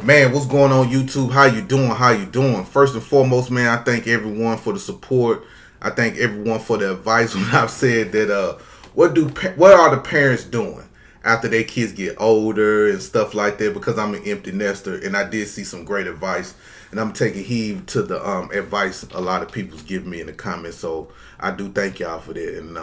Man, what's going on YouTube? How you doing? How you doing? First and foremost, man, I thank everyone for the support. I thank everyone for the advice when I've said that what are the parents doing after their kids get older and stuff like that, because I'm an empty nester and I did see some great advice and I'm taking heed to the advice a lot of people's giving me in the comments. So I do thank y'all for that, and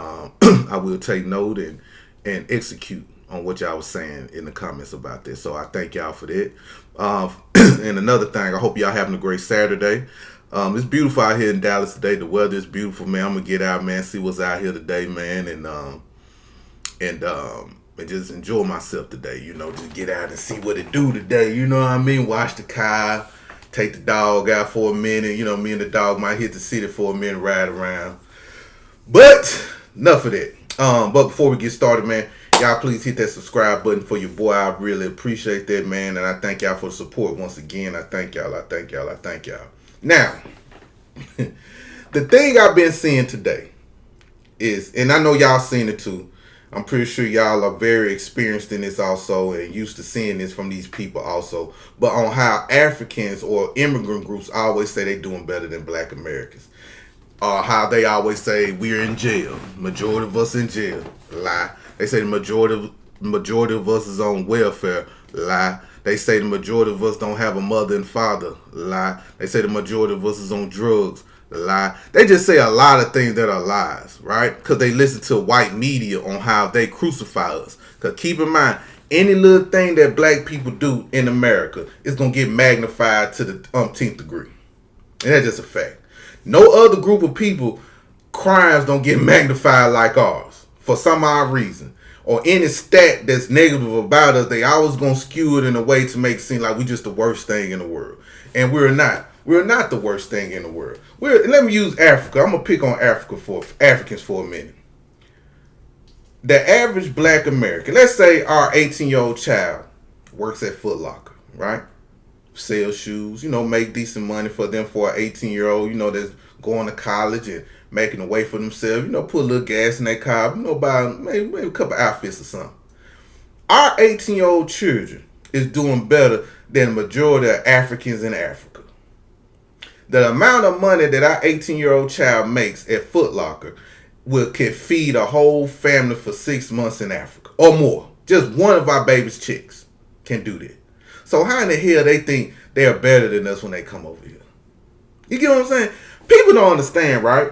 I will take note and execute on what y'all was saying in the comments about this. So I thank y'all for that. And another thing, I hope y'all having a great Saturday. It's beautiful out here in Dallas today. The weather is beautiful, man. I'm gonna get out, man, see what's out here today, man, and just enjoy myself today. You know, just get out and see what it do today. You know what I mean? Watch the car, take the dog out for a minute. You know, me and the dog might hit the city for a minute, ride around. But enough of that. But before we get started, man, y'all please hit that subscribe button for your boy. I really appreciate that, man. And I thank y'all for the support once again. I thank y'all. I thank y'all. I thank y'all. Now, the thing I've been seeing today is, and I know y'all seen it too, I'm pretty sure y'all are very experienced in this also and used to seeing this from these people also, but on how Africans or immigrant groups always say they doing better than Black Americans. How they always say we're in jail. Majority of us in jail. Lie. They say the majority of us is on welfare. Lie. They say the majority of us don't have a mother and father. Lie. They say the majority of us is on drugs. Lie. They just say a lot of things that are lies, right? Because they listen to white media on how they crucify us. Because keep in mind, any little thing that Black people do in America is going to get magnified to the umpteenth degree. And that's just a fact. No other group of people, crimes don't get magnified like ours for some odd reason. Or any stat that's negative about us, they always gonna skew it in a way to make it seem like we just the worst thing in the world. And we're not. We're not the worst thing in the world. Let me use Africa. I'm gonna pick on Africans for a minute. The average Black American, let's say our 18-year-old child works at Foot Locker, right? Sell shoes, make decent money for them for an 18-year-old, that's going to college and making a way for themselves, put a little gas in their car, buy maybe a couple outfits or something. Our 18-year-old children is doing better than the majority of Africans in Africa. The amount of money that our 18-year-old child makes at Foot Locker can feed a whole family for 6 months in Africa or more. Just one of our baby's chicks can do that. So how in the hell they think they are better than us when they come over here? You get what I'm saying? People don't understand, right?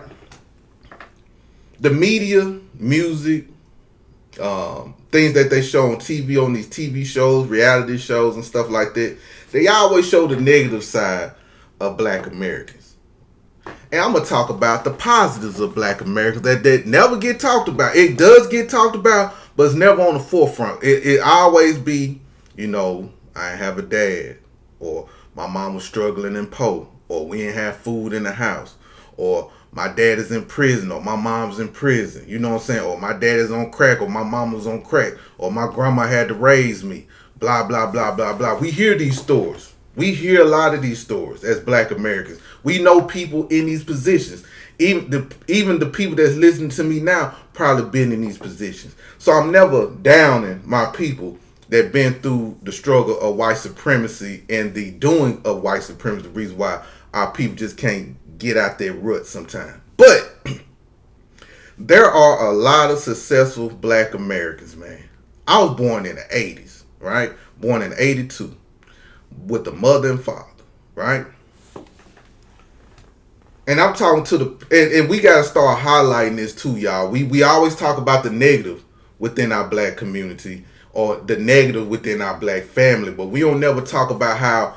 The media, music, things that they show on TV, on these TV shows, reality shows and stuff like that, they always show the negative side of Black Americans. And I'm going to talk about the positives of Black Americans that never get talked about. It does get talked about, but it's never on the forefront. It always be, I ain't have a dad, or my mom was struggling and poor, or we ain't have food in the house, or my dad is in prison, or my mom's in prison, you know what I'm saying, or my dad is on crack, or my mom was on crack, or my grandma had to raise me, blah, blah, blah, blah, blah. We hear these stories. We hear a lot of these stories as Black Americans. We know people in these positions. Even the people that's listening to me now probably been in these positions. So I'm never downing my people that been through the struggle of white supremacy and the doing of white supremacy, the reason why our people just can't get out their rut sometimes. But there are a lot of successful Black Americans, man. I was born in the 80s, right? Born in 82 with a mother and father, right? And I'm talking to and we got to start highlighting this too, y'all. We always talk about the negative within our Black community, or the negative within our Black family, but we don't never talk about how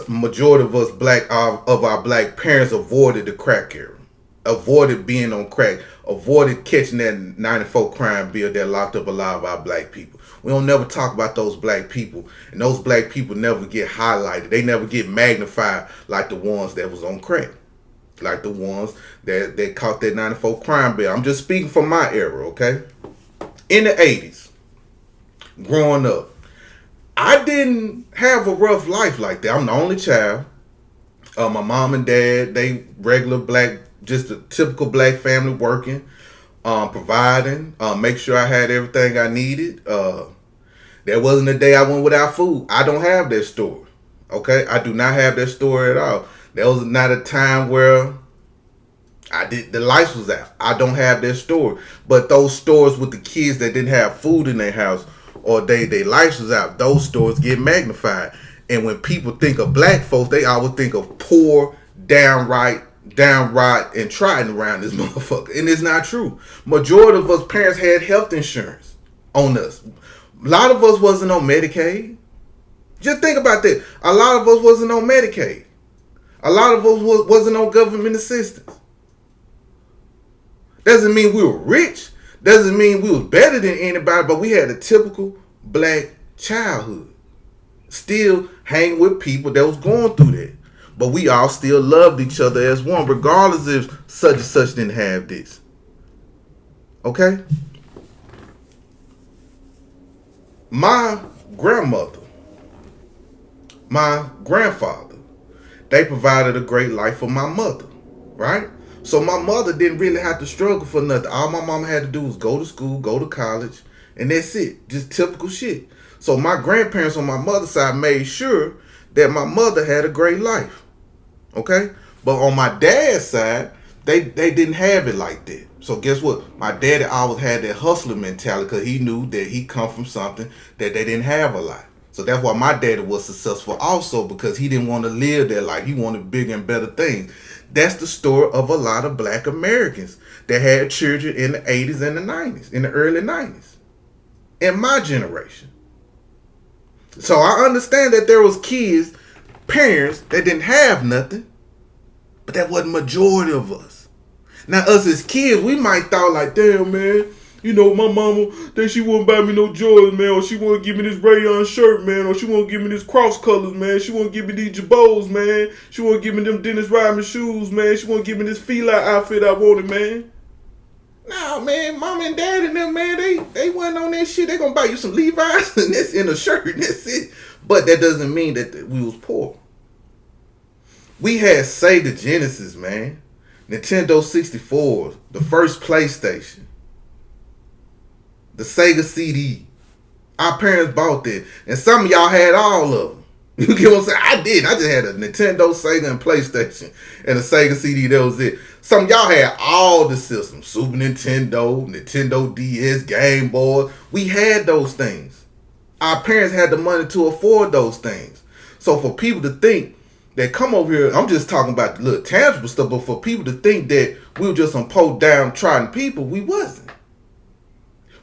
majority of us of our Black parents avoided the crack era, avoided being on crack, avoided catching that 94 crime bill that locked up a lot of our Black people. We don't never talk about those Black people, and those Black people never get highlighted. They never get magnified like the ones that was on crack, like the ones that caught that 94 crime bill. I'm just speaking from my era, okay? In the 80s, growing up, I didn't have a rough life like that. I'm the only child. My mom and dad, they regular Black, just a typical Black family, working, providing, make sure I had everything I needed. There wasn't a day I went without food. I don't have that story. Okay, I do not have that story at all. There was not a time where the lights was out. I don't have that story. But those stores with the kids that didn't have food in their house or they lights was out, those stores get magnified. And when people think of black folks, they always think of poor, downright, and trident around this motherfucker. And it's not true. Majority of us parents had health insurance on us. A lot of us wasn't on Medicaid. Just think about that. A lot of us wasn't on Medicaid. A lot of us wasn't on government assistance. Doesn't mean we were rich. Doesn't mean we was better than anybody, but we had a typical black childhood. Still hanging with people that was going through that. But we all still loved each other as one, regardless if such and such didn't have this. Okay? My grandmother, my grandfather, they provided a great life for my mother, right? So my mother didn't really have to struggle for nothing. All my mama had to do was go to school, go to college, and that's it. Just typical shit. So my grandparents on my mother's side made sure that my mother had a great life. Okay? But on my dad's side, they didn't have it like that. So guess what? My daddy always had that hustler mentality because he knew that he come from something that they didn't have a lot. So that's why my daddy was successful also, because he didn't want to live that life. He wanted bigger and better things. That's the story of a lot of black Americans that had children in the 80s and the 90s, in the early 90s. In my generation. So I understand that there was kids, parents that didn't have nothing, but that wasn't majority of us. Now us as kids, we might thought like, damn man, you know, my mama, then she wouldn't buy me no Jordans, man, or she wouldn't give me this rayon shirt, man, or she won't give me this cross colors, man, she won't give me these Jabos, man, she won't give me them Dennis Rodman shoes, man, she won't give me this Fila outfit I wanted, man. Nah, man, mom and dad and them, man, they wasn't on that shit. They gonna buy you some Levi's and that's in a shirt and that's it. But that doesn't mean that we was poor. We had Sega Genesis, man, Nintendo 64, the first PlayStation, the Sega CD. Our parents bought that. And some of y'all had all of them. You get what I'm saying? I did. I just had a Nintendo, Sega, and PlayStation. And a Sega CD, that was it. Some of y'all had all the systems. Super Nintendo, Nintendo DS, Game Boy. We had those things. Our parents had the money to afford those things. So for people to think that come over here, I'm just talking about the little tangible stuff, but for people to think that we were just some poor downtrodden people, we wasn't.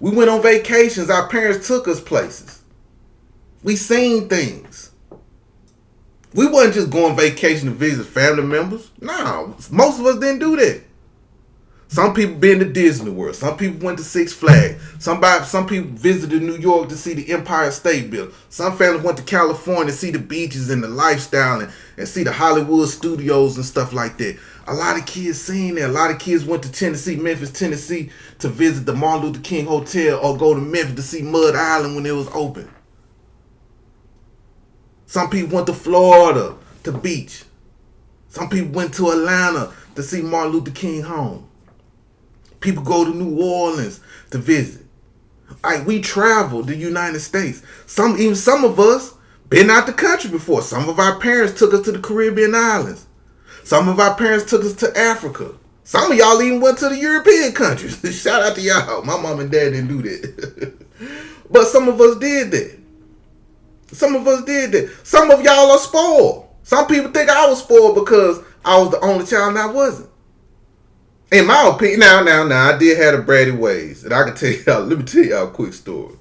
We went on vacations. Our parents took us places. We seen things. We wasn't just going vacation to visit family members. No, most of us didn't do that. Some people been to Disney World. Some people went to Six Flags. Some people visited New York to see the Empire State Building. Some families went to California to see the beaches and the lifestyle and see the Hollywood studios and stuff like that. A lot of kids seen that. A lot of kids went to Tennessee, Memphis, Tennessee to visit the Martin Luther King Hotel or go to Memphis to see Mud Island when it was open. Some people went to Florida to beach. Some people went to Atlanta to see Martin Luther King home. People go to New Orleans to visit. Like, we traveled the United States. Even some of us been out the country before. Some of our parents took us to the Caribbean islands. Some of our parents took us to Africa. Some of y'all even went to the European countries. Shout out to y'all. My mom and dad didn't do that. But some of us did that. Some of us did that. Some of y'all are spoiled. Some people think I was spoiled because I was the only child and I wasn't. In my opinion, now, I did have the bratty ways. And I can tell y'all, let me tell y'all a quick story.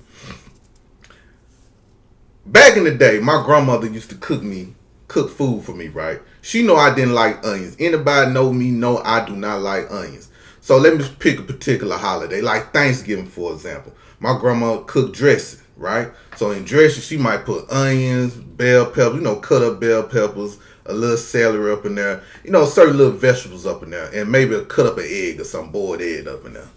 Back in the day, my grandmother used to cook food for me, right? She know I didn't like onions. Anybody know me know I do not like onions. So let me pick a particular holiday, like Thanksgiving, for example. My grandma cooked dressing, right? So in dressing, she might put onions, bell peppers, cut up bell peppers, a little celery up in there, certain little vegetables up in there, and maybe cut up an egg or some boiled egg up in there.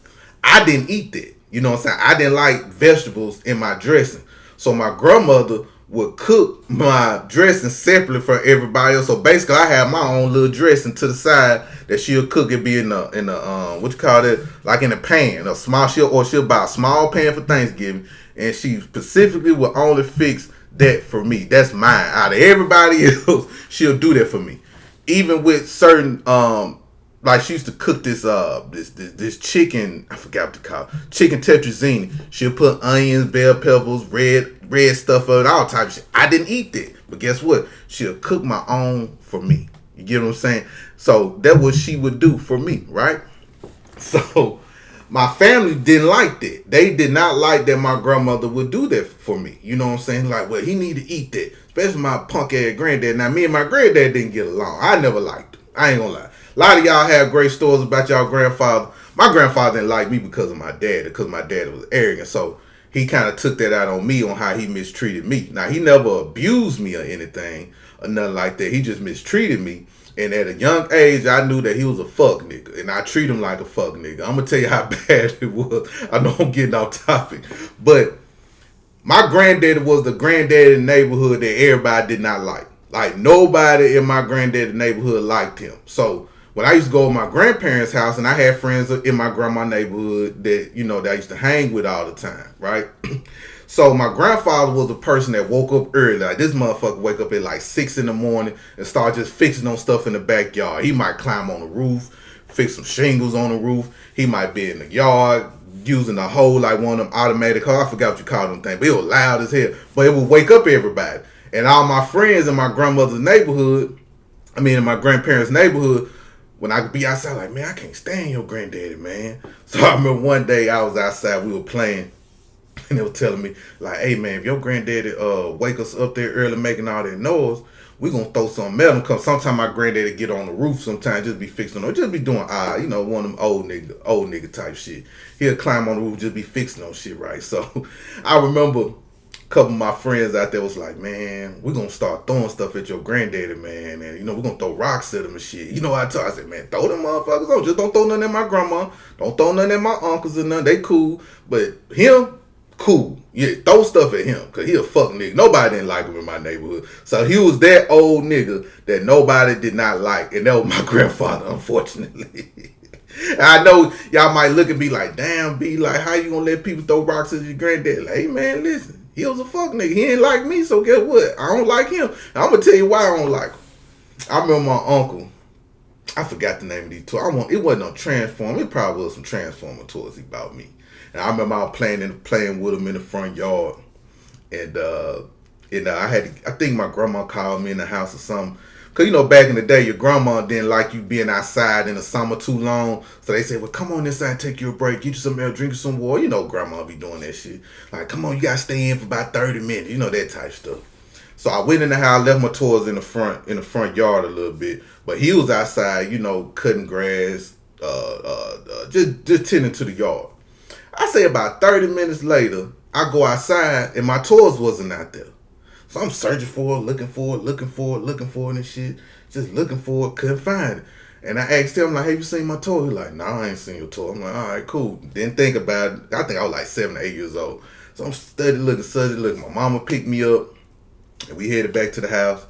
I didn't eat that. You know what I'm saying? I didn't like vegetables in my dressing. So my grandmother would cook my dressing separately for everybody else. So basically, I had my own little dressing to the side that she'll cook. It be in a what you call it, like in a pan, she'll buy a small pan for Thanksgiving, and she specifically would only fix that for me. That's mine. Out of everybody else, she'll do that for me. Even with certain like she used to cook this chicken, I forgot what to call it, chicken tetrazzini. She'll put onions, bell peppers, red stuff on all types of shit. I didn't eat that. But guess what? She'll cook my own for me. You get what I'm saying? So that's what she would do for me, right? So my family didn't like that. They did not like that my grandmother would do that for me. You know what I'm saying? Like, well, he need to eat that. Especially my punk ass granddad. Now, me and my granddad didn't get along. I never liked him. I ain't gonna lie. A lot of y'all have great stories about y'all grandfather. My grandfather didn't like me because of my dad, because my dad was arrogant. So he kind of took that out on me on how he mistreated me. Now, he never abused me or anything or nothing like that. He just mistreated me. And at a young age, I knew that he was a fuck nigga. And I treat him like a fuck nigga. I'm going to tell you how bad it was. I know I'm getting off topic. But my granddaddy was the granddaddy in the neighborhood that everybody did not like. Like, nobody in my granddaddy neighborhood liked him. So when I used to go to my grandparents' house, and I had friends in my grandma neighborhood that, you know, that I used to hang with all the time, right? So my grandfather was a person that woke up early. Like, this motherfucker wake up at like 6 in the morning and start just fixing on stuff in the backyard. He might climb on the roof, fix some shingles on the roof. He might be in the yard using a hoe like one of them automatic hoes. I forgot what you call them things, but it was loud as hell. But it would wake up everybody. And all my friends in my grandmother's neighborhood, in my grandparents' neighborhood, when I could be outside, like, man, I can't stand your granddaddy, man. So I remember one day I was outside, we were playing, and they were telling me, like, hey, man, if your granddaddy wake us up there early making all that noise, we gonna throw some metal. Cause sometimes my granddaddy get on the roof sometimes, just be fixing on, just be doing one of them old nigga type shit. He'll climb on the roof, just be fixing on shit, right? So I remember a couple of my friends out there was like, man, we're gonna start throwing stuff at your granddaddy, man, and we're gonna throw rocks at him and shit. You know what I said, man, throw them motherfuckers on. Just don't throw nothing at my grandma. Don't throw nothing at my uncles or nothing. They cool. But him, cool. Yeah, throw stuff at him, cause he a fuck nigga. Nobody didn't like him in my neighborhood. So he was that old nigga that nobody did not like. And that was my grandfather, unfortunately. I know y'all might look and be like, damn, B, like, how you gonna let people throw rocks at your granddad? Like, hey, man, listen, he was a fuck nigga. He ain't like me, so guess what? I don't like him. I'm gonna tell you why I don't like him. I remember my uncle, I forgot the name of these toys. It wasn't no Transformer. It probably was some Transformer toys he bought me. And I remember I was playing with him in the front yard. And I think my grandma called me in the house or something. Because, back in the day, your grandma didn't like you being outside in the summer too long. So they said, well, come on inside, take you a break, get you some milk, drink you some water. Grandma be doing that shit. Like, come on, you got to stay in for about 30 minutes. That type stuff. So I went in the house, left my toys in the front yard a little bit. But he was outside, cutting grass, just tending to the yard. I say about 30 minutes later, I go outside and my toys wasn't out there. So I'm searching for it, looking for it and shit. Just looking for it, couldn't find it. And I asked him, like, have you seen my toy? He's like, nah, I ain't seen your toy. I'm like, all right, cool. Didn't think about it. I think I was like 7 or 8 years old. So I'm study looking. My mama picked me up and we headed back to the house.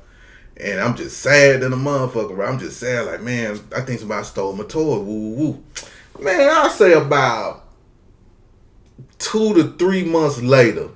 And I'm just sad than a motherfucker, right? I'm just sad, like, man, I think somebody stole my toy. Woo. Man, I'll say about 2 to 3 months later,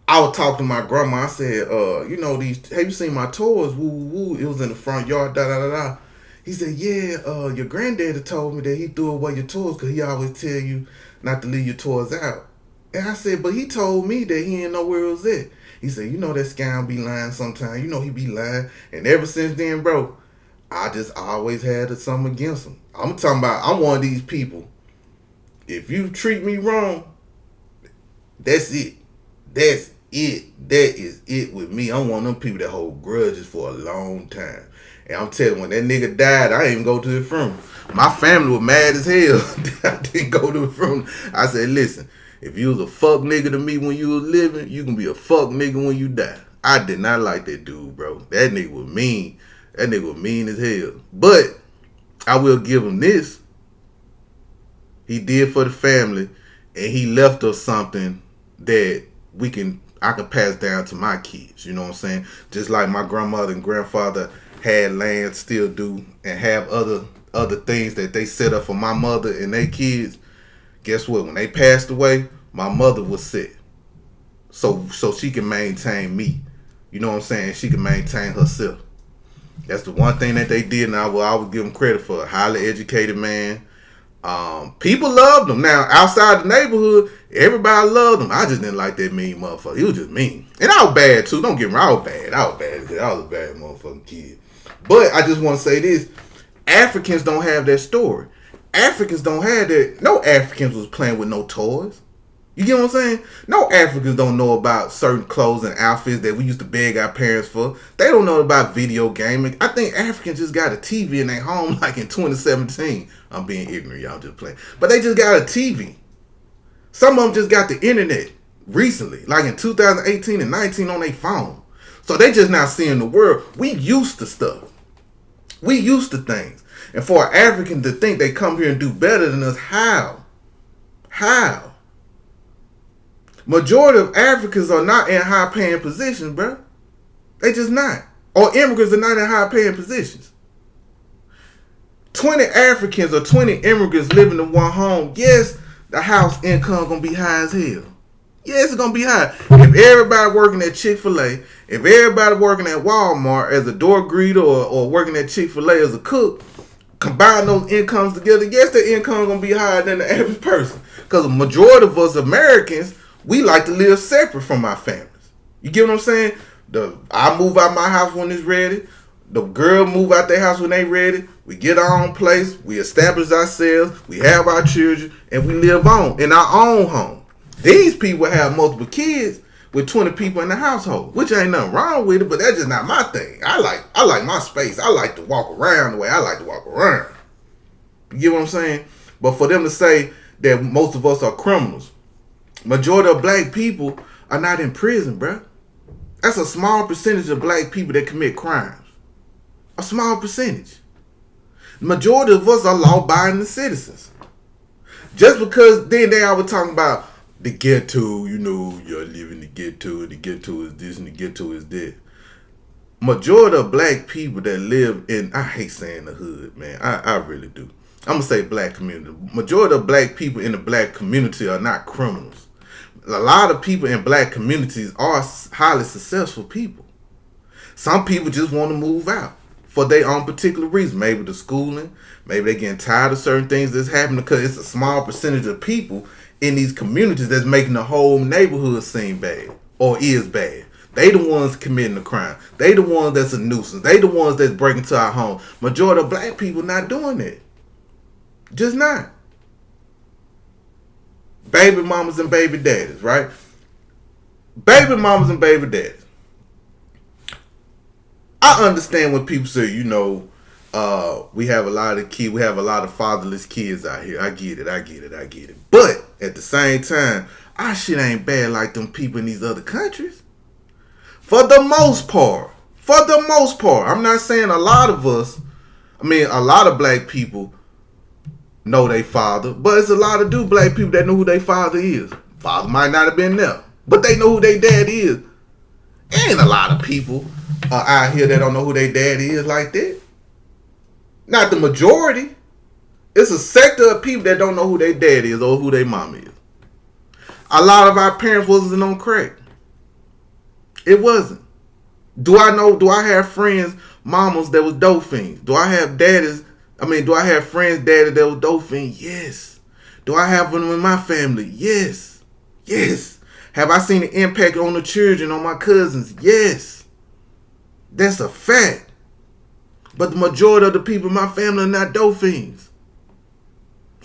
I was talking to my grandma. I said, have you seen my toys? Woo. It was in the front yard, da. He said, yeah, your granddaddy told me that he threw away your toys because he always tell you not to leave your toys out. And I said, but he told me that he didn't know where it was at. He said, that scoundrel be lying sometimes. He be lying. And ever since then, bro, I just always had something against him. I'm talking about, I'm one of these people. If you treat me wrong, that's it. That's it. That is it with me. I'm one of them people that hold grudges for a long time. And I'm telling you, when that nigga died, I didn't even go to the funeral. My family was mad as hell. I didn't go to the funeral. I said, listen, if you was a fuck nigga to me when you was living, you can be a fuck nigga when you die. I did not like that dude, bro. That nigga was mean. That nigga was mean as hell. But I will give him this. He did for the family, and he left us something that I can pass down to my kids. You know what I'm saying? Just like my grandmother and grandfather had land, still do, and have other things that they set up for my mother and their kids. Guess what? When they passed away, my mother was set. so she can maintain me. You know what I'm saying? She can maintain herself. That's the one thing that they did, and I will always give them credit for. A highly educated man. People loved him. Now, outside the neighborhood, everybody loved him. I just didn't like that mean motherfucker. He was just mean. And I was bad, too. Don't get me wrong. I was bad. I was a bad motherfucking kid. But I just want to say this. Africans don't have that story. Africans don't have that. No Africans was playing with no toys. You get what I'm saying? No Africans don't know about certain clothes and outfits that we used to beg our parents for. They don't know about video gaming. I think Africans just got a TV in their home like in 2017. I'm being ignorant, y'all just playing. But they just got a TV. Some of them just got the internet recently, like in 2018 and 19 on their phone. So they just not seeing the world. We used to stuff. We used to things. And for an African to think they come here and do better than us, how? How? Majority of Africans are not in high-paying positions, bro. They just not. Or immigrants are not in high-paying positions. 20 Africans or 20 immigrants living in one home, yes, the house income gonna be high as hell. Yes, it's gonna be high. If everybody working at Chick-fil-A, if everybody working at Walmart as a door greeter or working at Chick-fil-A as a cook, combine those incomes together, yes, the income gonna be higher than the average person. Because the majority of us Americans, we like to live separate from our families. You get what I'm saying? I move out my house when it's ready. The girl move out their house when they ready. We get our own place. We establish ourselves. We have our children. And we live on in our own home. These people have multiple kids with 20 people in the household. Which ain't nothing wrong with it, but that's just not my thing. I like my space. I like to walk around the way I like to walk around. You get what I'm saying? But for them to say that most of us are criminals, majority of black people are not in prison, bruh. That's a small percentage of black people that commit crimes. A small percentage. The majority of us are law-abiding citizens. Just because then they always talking about the ghetto, you know, you're living the ghetto is this and the ghetto is that. Majority of black people that live in, I hate saying the hood, man. I really do. I'm going to say black community. Majority of black people in the black community are not criminals. A lot of people in black communities are highly successful people. Some people just want to move out for their own particular reason. Maybe the schooling, maybe they getting tired of certain things that's happening because it's a small percentage of people in these communities that's making the whole neighborhood seem bad or is bad. They the ones committing the crime. They the ones that's a nuisance. They the ones that's breaking to our home. Majority of black people not doing that. Just not. Baby mamas and baby daddies, right? Baby mamas and baby daddies. I understand when people say, you know, we have a lot of kids, we have a lot of fatherless kids out here. I get it. But at the same time, our shit ain't bad like them people in these other countries. For the most part. I'm not saying a lot of us, a lot of black people know they father, but it's a lot of black people that know who their father is. Father might not have been there, but they know who their dad is. And a lot of people are out here that don't know who their dad is like that. Not the majority. It's a sector of people that don't know who their dad is or who their mom is. A lot of our parents wasn't on crack. It wasn't. Do I have friends, mamas that was dope fiends? Do I have friends, daddy that was dope fiends? Yes. Do I have them in my family? Yes. Have I seen the impact on the children, on my cousins? Yes. That's a fact. But the majority of the people in my family are not dope fiends.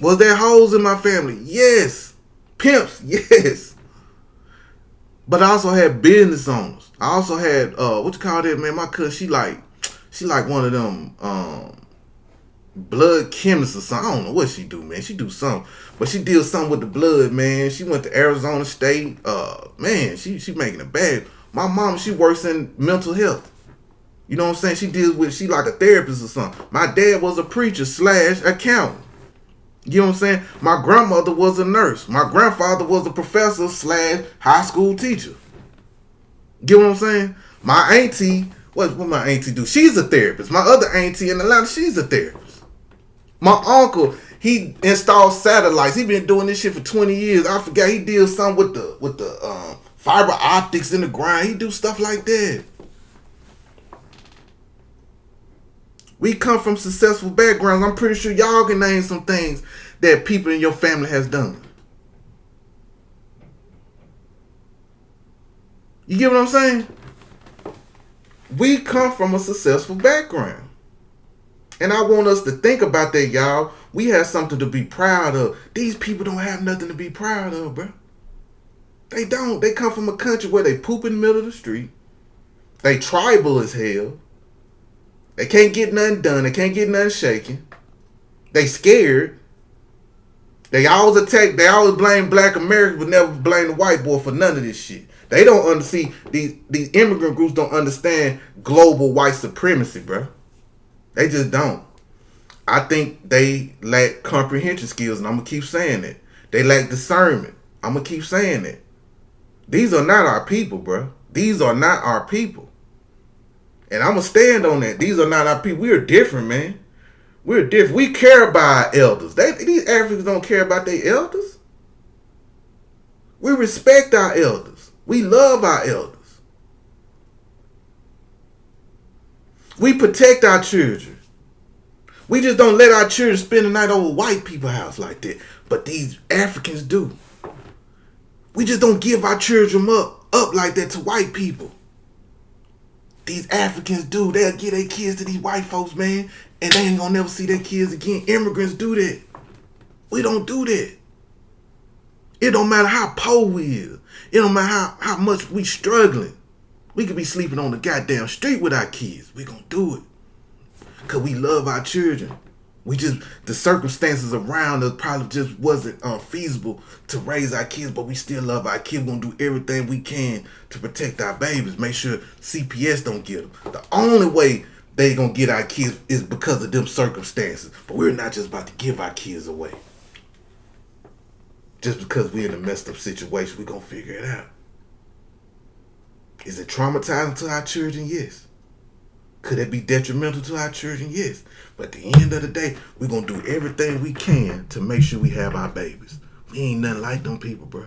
Was there hoes in my family? Yes. Pimps? Yes. But I also had business owners. I also had, my cousin, she like one of them, blood chemists or something. I don't know what she do, man. She do something. But she deals something with the blood, man. She went to Arizona State. She making it bad. My mom, she works in mental health. You know what I'm saying? She like a therapist or something. My dad was a preacher / accountant. You know what I'm saying? My grandmother was a nurse. My grandfather was a professor / high school teacher. Get what I'm saying? My auntie, what my auntie do? She's a therapist. My other auntie in Atlanta, she's a therapist. My uncle, he installed satellites. He been doing this shit for 20 years. I forgot he did something with the fiber optics in the ground. He do stuff like that. We come from successful backgrounds. I'm pretty sure y'all can name some things that people in your family has done. You get what I'm saying? We come from a successful background. And I want us to think about that, y'all. We have something to be proud of. These people don't have nothing to be proud of, bro. They don't. They come from a country where they poop in the middle of the street. They tribal as hell. They can't get nothing done. They can't get nothing shaken. They scared. They always attack. They always blame black Americans, but never blame the white boy for none of this shit. They don't understand. These immigrant groups don't understand global white supremacy, bro. They just don't. I think they lack comprehension skills, and I'm going to keep saying it. They lack discernment. I'm going to keep saying it. These are not our people, bro. These are not our people. And I'm going to stand on that. These are not our people. We are different, man. We're different. We care about our elders. These Africans don't care about their elders. We respect our elders. We love our elders. We protect our children. We just don't let our children spend the night over white people's house like that. But these Africans do. We just don't give our children up like that to white people. These Africans do. They'll give their kids to these white folks, man, and they ain't gonna never see their kids again. Immigrants do that. We don't do that. It don't matter how poor we is. It don't matter how much we struggling. We could be sleeping on the goddamn street with our kids. We gonna do it. Because we love our children. The circumstances around us probably just wasn't feasible to raise our kids, but we still love our kids. We're going to do everything we can to protect our babies. Make sure CPS don't get them. The only way they going to get our kids is because of them circumstances. But we're not just about to give our kids away. Just because we're in a messed up situation, we're going to figure it out. Is it traumatizing to our children? Yes. Could it be detrimental to our children? Yes. But at the end of the day, we're going to do everything we can to make sure we have our babies. We ain't nothing like them people, bro.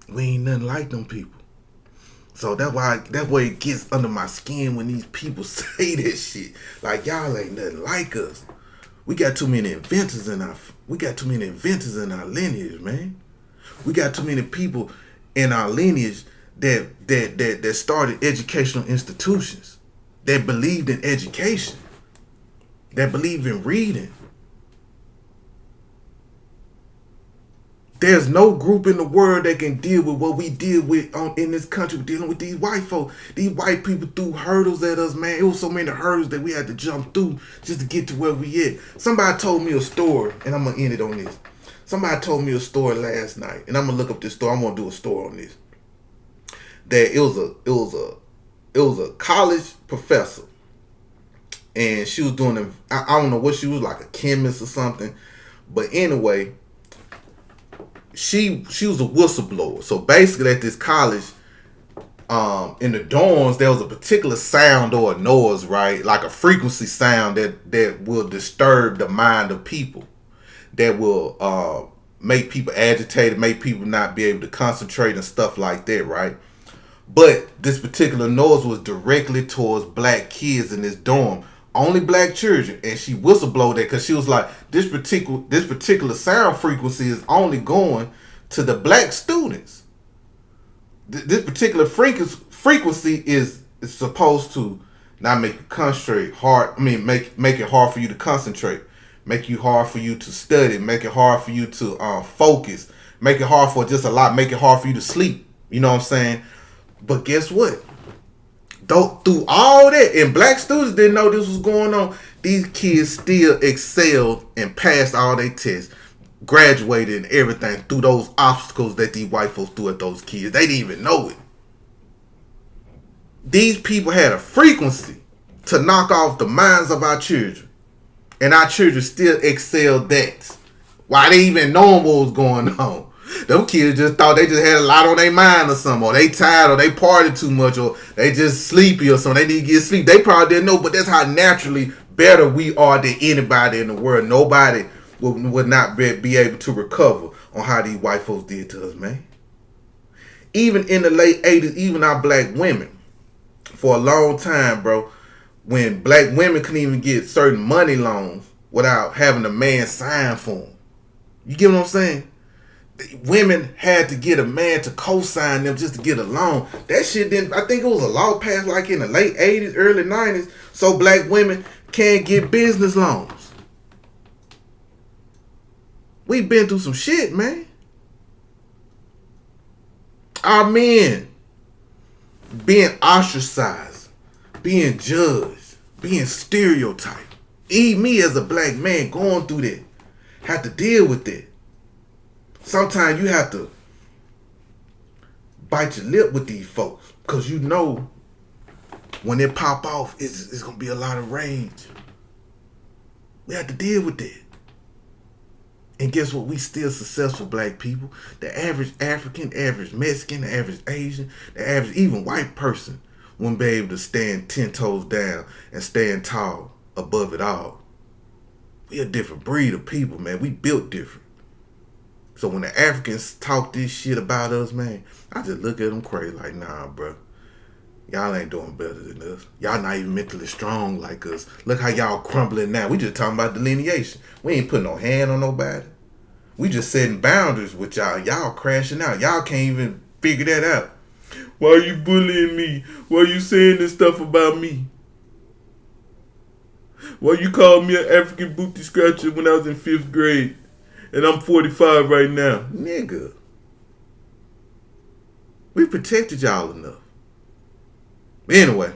We ain't nothing like them people. So that's why it gets under my skin when these people say this shit. Like, y'all ain't nothing like us. We got too many inventors in our lineage, man. We got too many people in our lineage that started educational institutions, that believed in education, that believed in reading. There's no group in the world that can deal with what we deal with in this country. We're dealing with these white folks. These white people threw hurdles at us, man. It was so many hurdles that we had to jump through just to get to where we at. Somebody told me a story, and I'm going to end it on this. Somebody told me a story last night, and I'm going to look up this story. I'm going to do a story on this. That it was a college professor, and she was doing I don't know what she was, like a chemist or something, but anyway, she was a whistleblower. So basically, at this college, in the dorms, there was a particular sound or a noise, right, like a frequency sound that will disturb the mind of people, that will make people agitated, make people not be able to concentrate and stuff like that, right? But this particular noise was directly towards black kids in this dorm, only black children, and she whistleblowed that because she was like, this particular sound frequency is only going to the black students. This particular frequency is supposed to not make you concentrate hard. I mean, make it hard for you to concentrate, make it hard for you to study, make it hard for you to focus, make it hard for make it hard for you to sleep. You know what I'm saying? But guess what? Through all that, and black students didn't know this was going on, these kids still excelled and passed all their tests, graduated and everything through those obstacles that these white folks threw at those kids. They didn't even know it. These people had a frequency to knock off the minds of our children, and our children still excelled that. Why they even knowing what was going on? Them kids just thought they just had a lot on their mind or something, or they tired, or they partied too much, or they just sleepy or something. They need to get sleep. They probably didn't know, but that's how naturally better we are than anybody in the world. Nobody would not be able to recover on how these white folks did to us, man. Even in the late 80s, even our black women, for a long time, bro, when black women couldn't even get certain money loans without having a man sign for them. You get what I'm saying? Women had to get a man to co-sign them just to get a loan. That shit didn't, I think it was a law passed like in the late 80s, early 90s, so black women can't get business loans. We've been through some shit, man. Our men being ostracized, being judged, being stereotyped. Even me as a black man going through that, have to deal with that. Sometimes you have to bite your lip with these folks because you know when it pop off, it's going to be a lot of rage. We have to deal with that. And guess what? We still successful black people. The average African, average Mexican, the average Asian, the average even white person wouldn't be able to stand 10 toes down and stand tall above it all. We a different breed of people, man. We built different. So when the Africans talk this shit about us, man, I just look at them crazy like, nah, bro. Y'all ain't doing better than us. Y'all not even mentally strong like us. Look how y'all crumbling now. We just talking about delineation. We ain't putting no hand on nobody. We just setting boundaries with y'all. Y'all crashing out. Y'all can't even figure that out. Why are you bullying me? Why are you saying this stuff about me? Why you called me an African booty scratcher when I was in 5th grade? And I'm 45 right now. Nigga. We protected y'all enough. Anyway,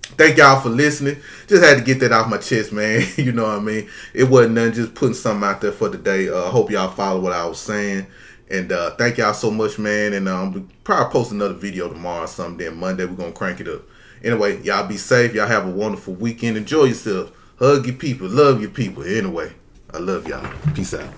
thank y'all for listening. Just had to get that off my chest, man. You know what I mean? It wasn't nothing, just putting something out there for the day. Hope y'all follow what I was saying. And thank y'all so much, man. And we'll probably post another video tomorrow or something. Then Monday, we're going to crank it up. Anyway, y'all be safe. Y'all have a wonderful weekend. Enjoy yourself. Hug your people. Love your people. Anyway, I love y'all. Peace out.